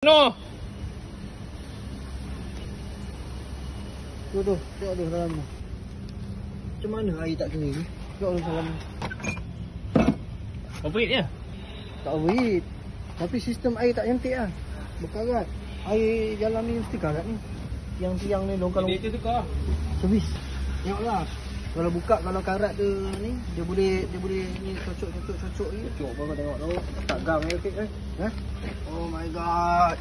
No. Tu, tengok tu dalam tu. Macam mana air tak kena ni? Tengok tu dalam tu. Overheat dia? Tak overheat. Tapi sistem air tak cantik lah. Berkarat. Air dalam ni mesti karat ni. Tiang-tiang ni longkang. Dia tukar. Servis. Tengoklah. Kalau buka, kalau karat tu ni, dia boleh ni cocok ni. Cocok baru tengok tu. Tak gam efek kan? Ha? Oh my god.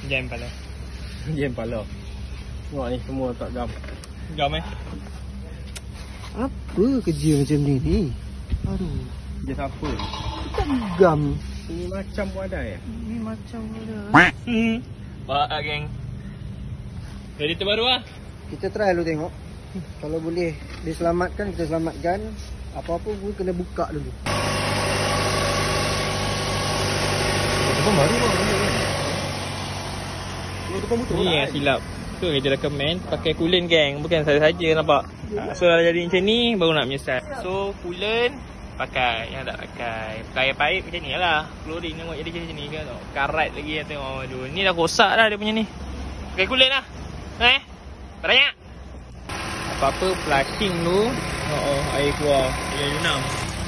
Jam pala. Jam pala. Tengok ni semua tak gam. Gam Apa kerja macam ni? Aduh. Dia siapa? Tak gam. Ini macam pun ada ya? Ni macam ada. Baik geng. Jadi terbaru lah. Kita try dulu tengok. Kalau boleh diselamatkan, kita selamatkan. Apa-apa pun kena buka dulu. Depan baru bang. Depan betul. Ni yang silap. Tu kita recommend pakai coolant geng. Bukan saja-saja nampak. So dah jadi macam ni baru nak menyesal. So coolant pakai. Yang tak pakai air paip macam ni lah. Chlorine tengok jadi macam ni kan. Karat lagi yang tengok. Aduh, ni dah rosak dah dia punya ni. Pakai coolant lah. Banyak. Apa-apa flushing dulu. Air keluar. Yang enam.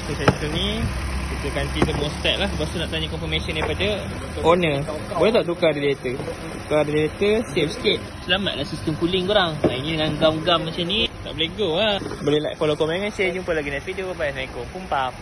So sensor ni kita ganti thermostat lah. Lepas tu nak tanya confirmation daripada owner. Boleh tak tukar radiator? Tukar radiator save sikit. Selamatlah sistem cooling korang. Ini dengan gam-gam macam ni tak boleh go lah. Boleh like, follow, komen dan share. Jumpa lagi next video. Bye. Assalamualaikum. Pumpam.